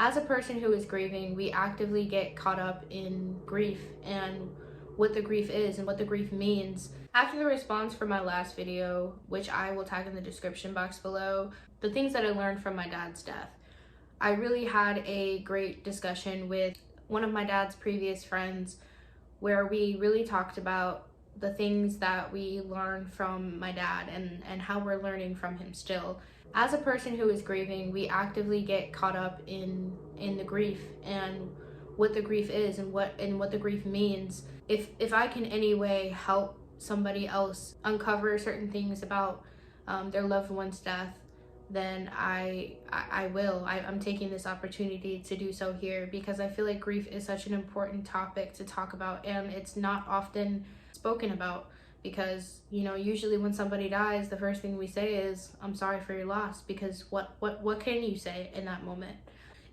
As a person who is grieving, we actively get caught up in grief and what the grief is and what the grief means. After the response from my last video, which I will tag in the description box below, the things that I learned from my dad's death, I really had a great discussion with one of my dad's previous friends where we really talked about the things that we learned from my dad and how we're learning from him still. As a person who is grieving, we actively get caught up in the grief and what the grief is and what the grief means. If I can any way help somebody else uncover certain things about their loved one's death, then I will. I'm taking this opportunity to do so here because I feel like grief is such an important topic to talk about, and it's not often spoken about because, you know, usually when somebody dies, the first thing we say is, I'm sorry for your loss, because what can you say in that moment?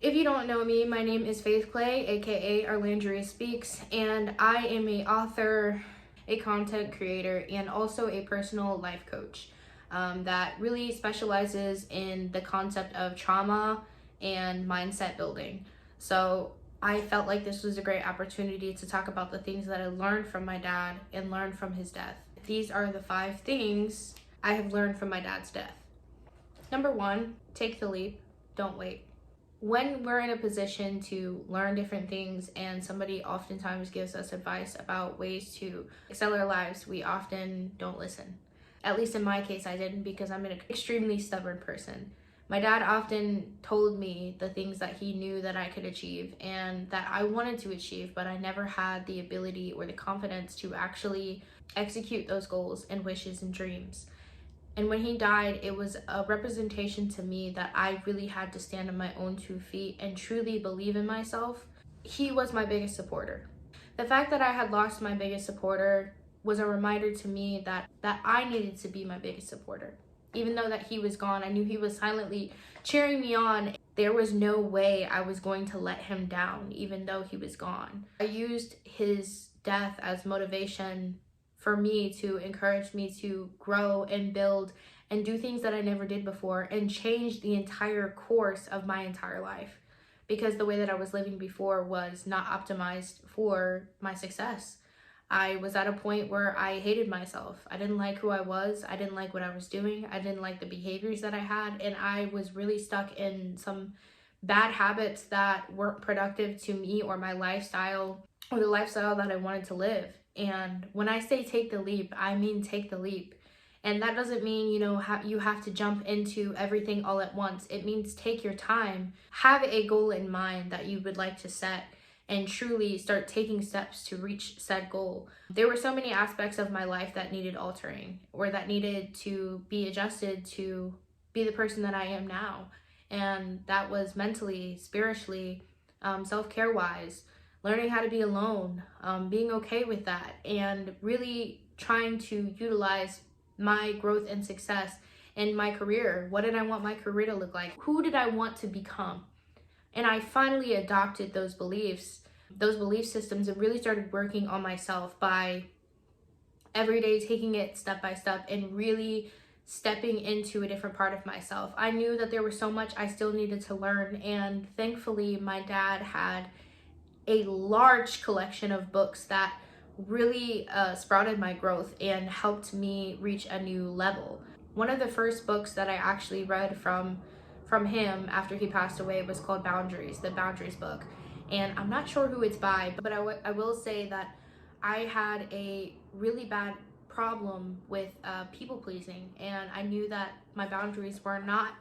If you don't know me, my name is Faith Clay, aka Arlandria Speaks, and I am a author, a content creator, and also a personal life coach that really specializes in the concept of trauma and mindset building. So I felt like this was a great opportunity to talk about the things that I learned from my dad and learned from his death. These are the 5 things I have learned from my dad's death. Number 1, take the leap, don't wait. When we're in a position to learn different things and somebody oftentimes gives us advice about ways to excel our lives, we often don't listen. At least in my case, I didn't, because I'm an extremely stubborn person. My dad often told me the things that he knew that I could achieve and that I wanted to achieve, but I never had the ability or the confidence to actually execute those goals and wishes and dreams. And when he died, it was a representation to me that I really had to stand on my own 2 feet and truly believe in myself. He was my biggest supporter. The fact that I had lost my biggest supporter was a reminder to me that I needed to be my biggest supporter. Even though that he was gone, I knew he was silently cheering me on. There was no way I was going to let him down, even though he was gone. I used his death as motivation for me to encourage me to grow and build and do things that I never did before and change the entire course of my entire life, because the way that I was living before was not optimized for my success. I was at a point where I hated myself. I didn't like who I was. I didn't like what I was doing. I didn't like the behaviors that I had. And I was really stuck in some bad habits that weren't productive to me or my lifestyle or the lifestyle that I wanted to live. And when I say take the leap, I mean take the leap. And that doesn't mean, you know, you have to jump into everything all at once. It means take your time, have a goal in mind that you would like to set, and truly start taking steps to reach said goal. There were so many aspects of my life that needed altering or that needed to be adjusted to be the person that I am now. And that was mentally, spiritually, self-care wise, learning how to be alone, being okay with that, and really trying to utilize my growth and success in my career. What did I want my career to look like? Who did I want to become? And I finally adopted those belief systems, and really started working on myself by every day taking it step by step and really stepping into a different part of myself. I knew that there was so much I still needed to learn, and thankfully my dad had a large collection of books that really sprouted my growth and helped me reach a new level. One of the first books that I actually read from him after he passed away was called Boundaries, the Boundaries book. And I'm not sure who it's by, but I will say that I had a really bad problem with people pleasing, and I knew that my boundaries were not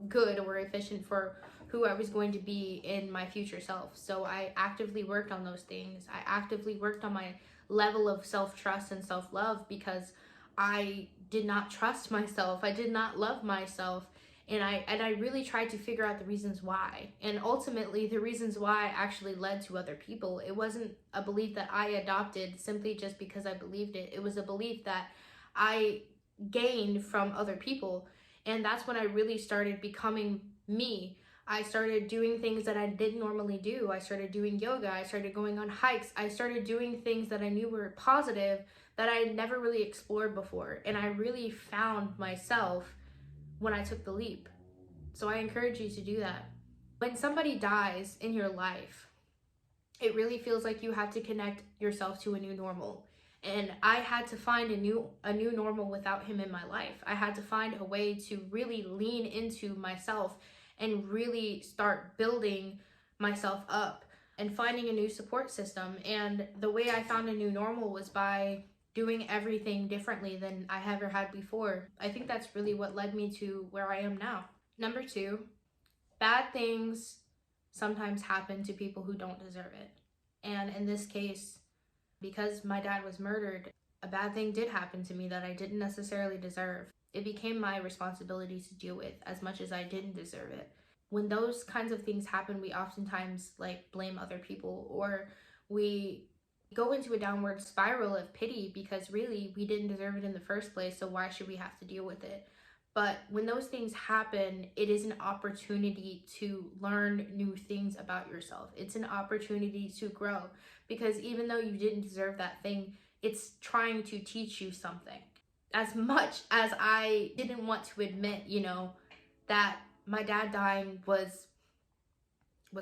good or efficient for who I was going to be in my future self. So I actively worked on those things. I actively worked on my level of self-trust and self-love, because I did not trust myself. I did not love myself. And I really tried to figure out the reasons why. And ultimately, the reasons why actually led to other people. It wasn't a belief that I adopted simply just because I believed it. It was a belief that I gained from other people. And that's when I really started becoming me. I started doing things that I didn't normally do. I started doing yoga. I started going on hikes. I started doing things that I knew were positive that I had never really explored before. And I really found myself when I took the leap. So I encourage you to do that. When somebody dies in your life, it really feels like you have to connect yourself to a new normal. And I had to find a new normal without him in my life. I had to find a way to really lean into myself and really start building myself up and finding a new support system. And the way I found a new normal was by doing everything differently than I ever had before. I think that's really what led me to where I am now. Number 2, bad things sometimes happen to people who don't deserve it. And in this case, because my dad was murdered, a bad thing did happen to me that I didn't necessarily deserve. It became my responsibility to deal with as much as I didn't deserve it. When those kinds of things happen, we oftentimes blame other people, or we go into a downward spiral of pity because really we didn't deserve it in the first place, so why should we have to deal with it? But when those things happen, it is an opportunity to learn new things about yourself. It's an opportunity to grow, because even though you didn't deserve that thing, it's trying to teach you something. As much as I didn't want to admit, that my dad dying was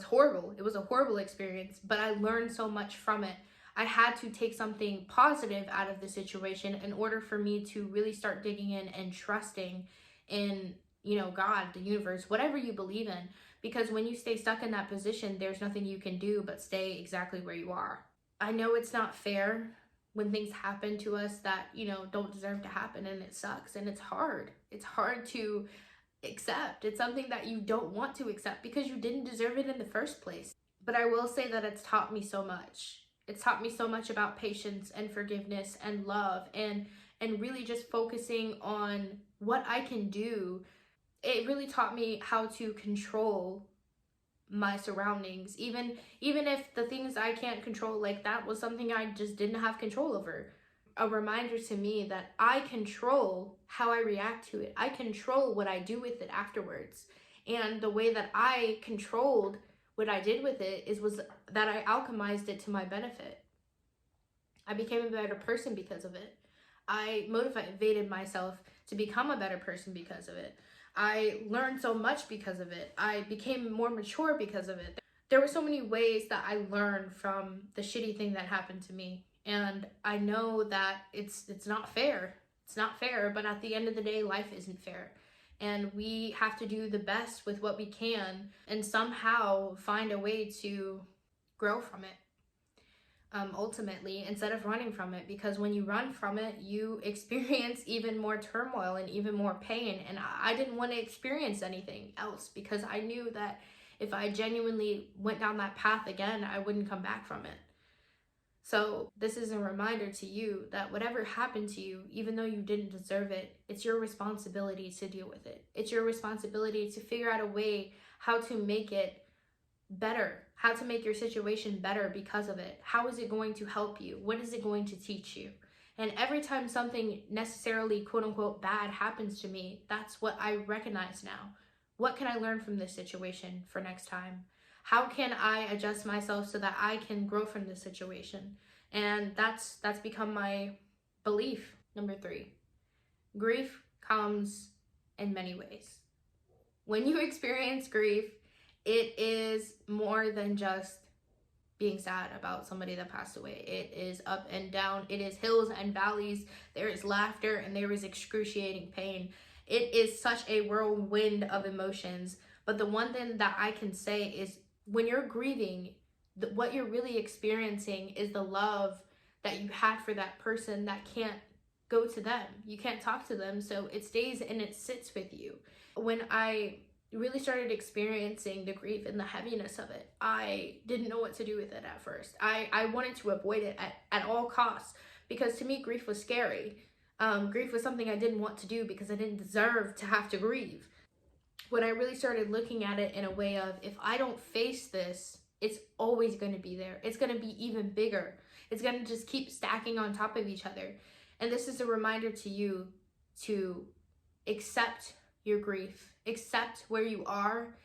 horrible. It was a horrible experience, but I learned so much from it. I had to take something positive out of the situation in order for me to really start digging in and trusting in, God, the universe, whatever you believe in. Because when you stay stuck in that position, there's nothing you can do but stay exactly where you are. I know it's not fair when things happen to us that, don't deserve to happen, and it sucks and it's hard. It's hard to accept. It's something that you don't want to accept because you didn't deserve it in the first place. But I will say that it's taught me so much. It's taught me so much about patience and forgiveness and love, and really just focusing on what I can do. It really taught me how to control my surroundings, even if the things I can't control, like that was something I just didn't have control over. A reminder to me that I control how I react to it. I control what I do with it afterwards. And the way that I controlled what I did with it was that I alchemized it to my benefit. I became a better person because of it. I motivated myself to become a better person because of it. I learned so much because of it. I became more mature because of it. There were so many ways that I learned from the shitty thing that happened to me. And I know that it's not fair. It's not fair, but at the end of the day, life isn't fair. And we have to do the best with what we can and somehow find a way to grow from it. Ultimately, instead of running from it, because when you run from it, you experience even more turmoil and even more pain. And I didn't want to experience anything else, because I knew that if I genuinely went down that path again, I wouldn't come back from it. So this is a reminder to you that whatever happened to you, even though you didn't deserve it, it's your responsibility to deal with it. It's your responsibility to figure out a way how to make it better, how to make your situation better because of it. How is it going to help you? What is it going to teach you? And every time something necessarily quote unquote bad happens to me, that's what I recognize now. What can I learn from this situation for next time? How can I adjust myself so that I can grow from this situation? And that's become my belief. Number 3, grief comes in many ways. When you experience grief, it is more than just being sad about somebody that passed away. It is up and down. It is hills and valleys. There is laughter and there is excruciating pain. It is such a whirlwind of emotions. But the one thing that I can say is, when you're grieving, what you're really experiencing is the love that you had for that person that can't go to them. You can't talk to them, so it stays and it sits with you. When I really started experiencing the grief and the heaviness of it, I didn't know what to do with it at first. I wanted to avoid it at all costs, because to me, grief was scary. Grief was something I didn't want to do because I didn't deserve to have to grieve. When I really started looking at it in a way of, if I don't face this, it's always going to be there. It's going to be even bigger. It's going to just keep stacking on top of each other. And this is a reminder to you to accept your grief, accept where you are,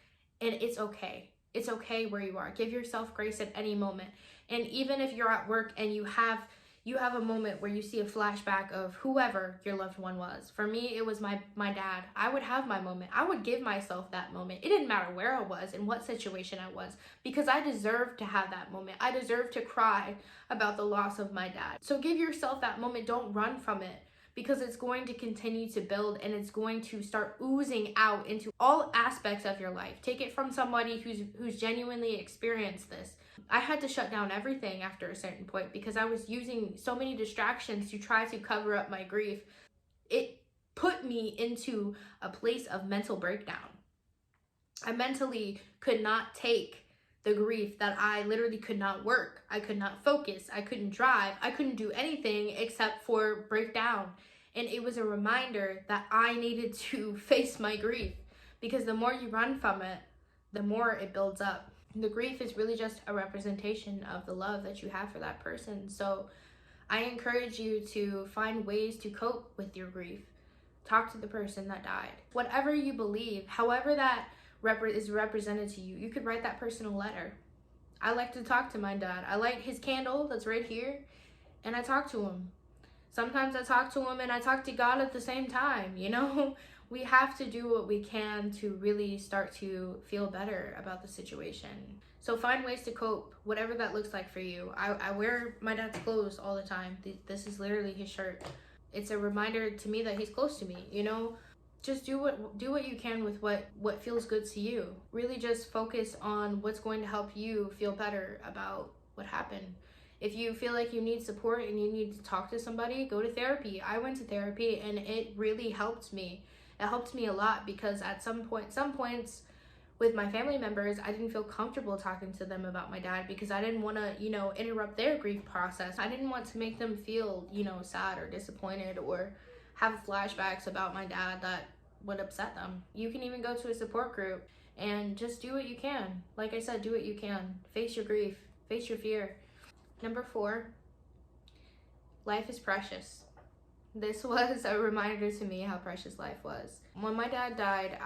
and it's okay. It's okay where you are. Give yourself grace at any moment. And even if you're at work and you have you have a moment where you see a flashback of whoever your loved one was. For me, it was my dad. I would have my moment. I would give myself that moment. It didn't matter where I was and what situation I was, because I deserved to have that moment. I deserved to cry about the loss of my dad. So give yourself that moment. Don't run from it, because it's going to continue to build and it's going to start oozing out into all aspects of your life. Take it from somebody who's genuinely experienced this. I had to shut down everything after a certain point because I was using so many distractions to try to cover up my grief. It put me into a place of mental breakdown. I mentally could not take the grief that I literally could not work. I could not focus. I couldn't drive. I couldn't do anything except for break down. And it was a reminder that I needed to face my grief, because the more you run from it, the more it builds up. The grief is really just a representation of the love that you have for that person. So I encourage you to find ways to cope with your grief. Talk to the person that died. Whatever you believe, however that is represented to you, you could write that person a letter. I like to talk to my dad. I light his candle that's right here, and I talk to him. Sometimes I talk to him and I talk to God at the same time, you know? We have to do what we can to really start to feel better about the situation. So find ways to cope, whatever that looks like for you. I wear my dad's clothes all the time. This is literally his shirt. It's a reminder to me that he's close to me, you know? Just do what you can with what feels good to you. Really just focus on what's going to help you feel better about what happened. If you feel like you need support and you need to talk to somebody, go to therapy. I went to therapy and it really helped me. It helped me a lot, because at some points with my family members, I didn't feel comfortable talking to them about my dad, because I didn't want to, interrupt their grief process. I didn't want to make them feel, sad or disappointed or have flashbacks about my dad that would upset them. You can even go to a support group and just do what you can. Like I said, do what you can. Face your grief, face your fear. Number 4, life is precious. This was a reminder to me how precious life was. When my dad died,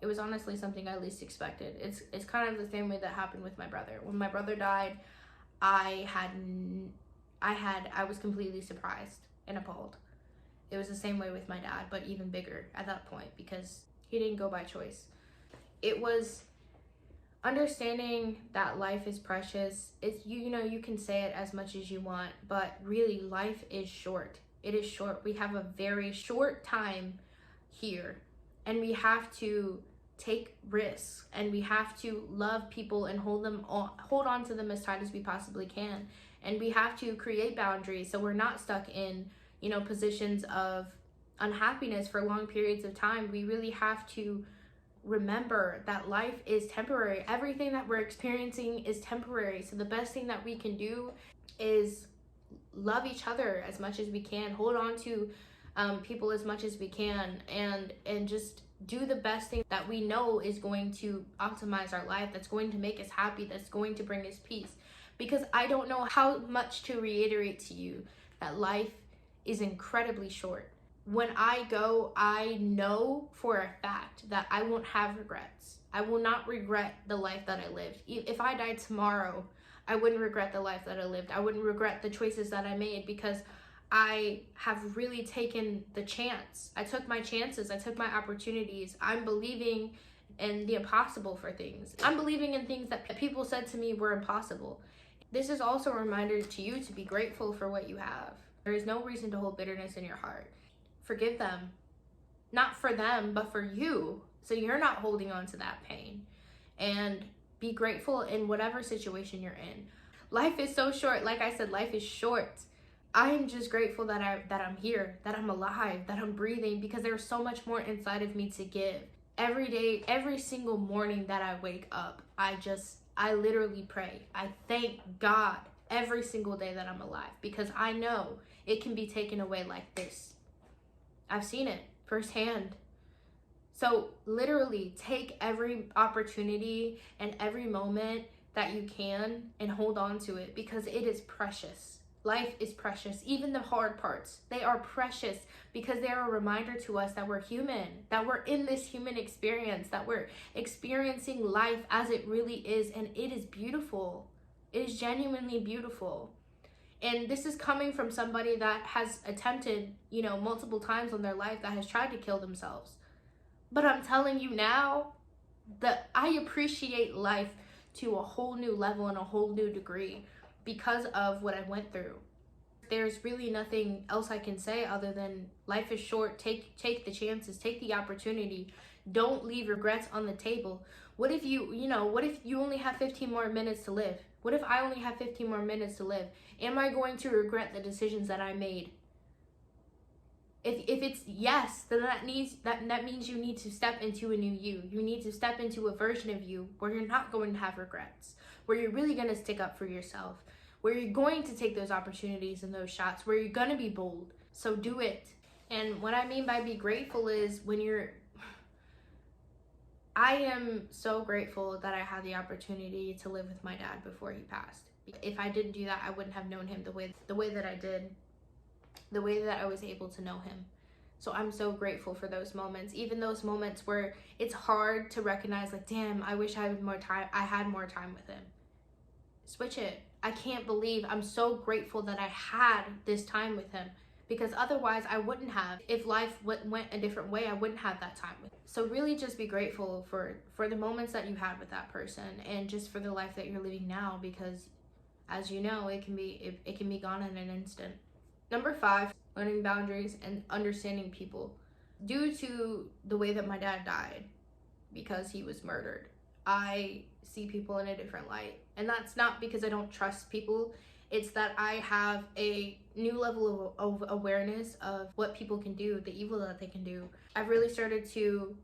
it was honestly something I least expected. It's kind of the same way that happened with my brother. When my brother died, I was completely surprised and appalled. It was the same way with my dad, but even bigger at that point, because he didn't go by choice. It was understanding that life is precious. It's you can say it as much as you want, but really life is short. It is short. We have a very short time here, and we have to take risks, and we have to love people and hold on to them as tight as we possibly can. And we have to create boundaries so we're not stuck in positions of unhappiness for long periods of time. We really have to remember that life is temporary. Everything that we're experiencing is temporary. So the best thing that we can do is love each other as much as we can, hold on to people as much as we can, and just do the best thing that we know is going to optimize our life, that's going to make us happy, that's going to bring us peace. Because I don't know how much to reiterate to you that life is incredibly short. When I go, I know for a fact that I won't have regrets. I will not regret the life that I lived. If I died tomorrow, I wouldn't regret the life that I lived. I wouldn't regret the choices that I made, because I have really taken the chance. I took my chances. I took my opportunities. I'm believing in the impossible for things. I'm believing in things that people said to me were impossible. This is also a reminder to you to be grateful for what you have. There is no reason to hold bitterness in your heart. Forgive them. Not for them, but for you. So you're not holding on to that pain. And be grateful in whatever situation you're in. Life is so short. Like I said, life is short. I am just grateful that I'm here, that I'm alive, that I'm breathing, because there's so much more inside of me to give. Every day, every single morning that I wake up, I literally pray. I thank God every single day that I'm alive, because I know it can be taken away like this. I've seen it firsthand. So literally take every opportunity and every moment that you can and hold on to it, because it is precious. Life is precious. Even the hard parts, they are precious, because they are a reminder to us that we're human, that we're in this human experience, that we're experiencing life as it really is. And it is beautiful. It is genuinely beautiful. And this is coming from somebody that has attempted, you know, multiple times in their life, that has tried to kill themselves. But I'm telling you now that I appreciate life to a whole new level and a whole new degree because of what I went through. There's really nothing else I can say other than life is short. Take the chances, take the opportunity. Don't leave regrets on the table. What if what if you only have 15 more minutes to live? What if I only have 15 more minutes to live? Am I going to regret the decisions that I made? If it's yes, then that means you need to step into a new you. You need to step into a version of you where you're not going to have regrets, where you're really going to stick up for yourself, where you're going to take those opportunities and those shots, where you're going to be bold. So do it. And what I mean by be grateful is I am so grateful that I had the opportunity to live with my dad before he passed. If I didn't do that, I wouldn't have known him the way that I did, the way that I was able to know him. So I'm so grateful for those moments, even those moments where it's hard to recognize, like, damn, I wish I had more time with him. Switch it. I can't believe I'm so grateful that I had this time with him, because otherwise I wouldn't have. If life went a different way, I wouldn't have that time with him. So really just be grateful for the moments that you had with that person, and just for the life that you're living now, because as you know, it can be gone in an instant. Number 5, learning boundaries and understanding people. Due to the way that my dad died, because he was murdered, I see people in a different light. And that's not because I don't trust people. It's that I have a new level of awareness of what people can do, the evil that they can do. I've really started to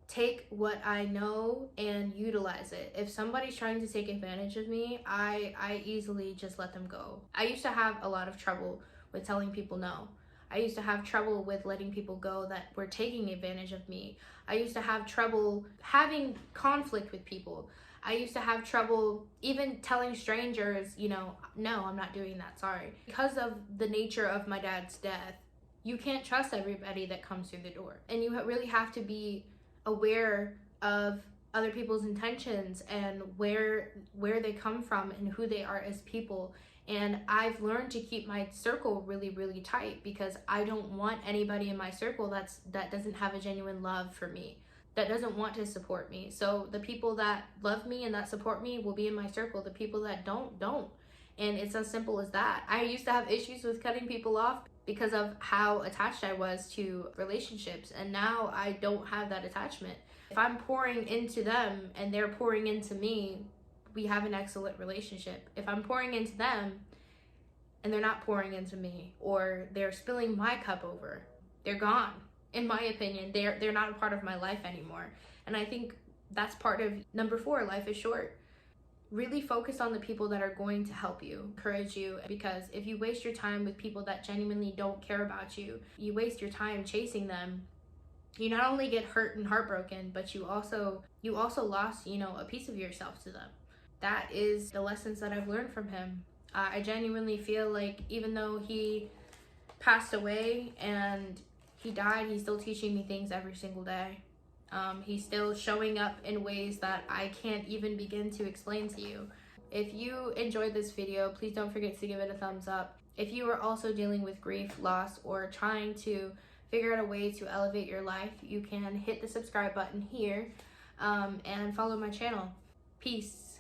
take what I know and utilize it. If somebody's trying to take advantage of me, I easily just let them go. I used to have a lot of trouble with telling people no. I used to have trouble with letting people go that were taking advantage of me. I used to have trouble having conflict with people. I used to have trouble even telling strangers, no, I'm not doing that, sorry. Because of the nature of my dad's death, you can't trust everybody that comes through the door. And you really have to be aware of other people's intentions and where they come from and who they are as people. And I've learned to keep my circle really, really tight, because I don't want anybody in my circle that doesn't have a genuine love for me, that doesn't want to support me. So the people that love me and that support me will be in my circle. The people that don't. And it's as simple as that. I used to have issues with cutting people off because of how attached I was to relationships, and now I don't have that attachment. If I'm pouring into them and they're pouring into me, we have an excellent relationship. If I'm pouring into them and they're not pouring into me, or they're spilling my cup over, they're gone. In my opinion, they're not a part of my life anymore. And I think that's part of number 4, life is short. Really focus on the people that are going to help you, encourage you, because if you waste your time with people that genuinely don't care about you, you waste your time chasing them. You not only get hurt and heartbroken, but you also lost, a piece of yourself to them. That is the lessons that I've learned from him. I genuinely feel like even though he passed away and he died, he's still teaching me things every single day. He's still showing up in ways that I can't even begin to explain to you. If you enjoyed this video, please don't forget to give it a thumbs up. If you are also dealing with grief, loss, or trying to figure out a way to elevate your life, you can hit the subscribe button here and follow my channel. Peace.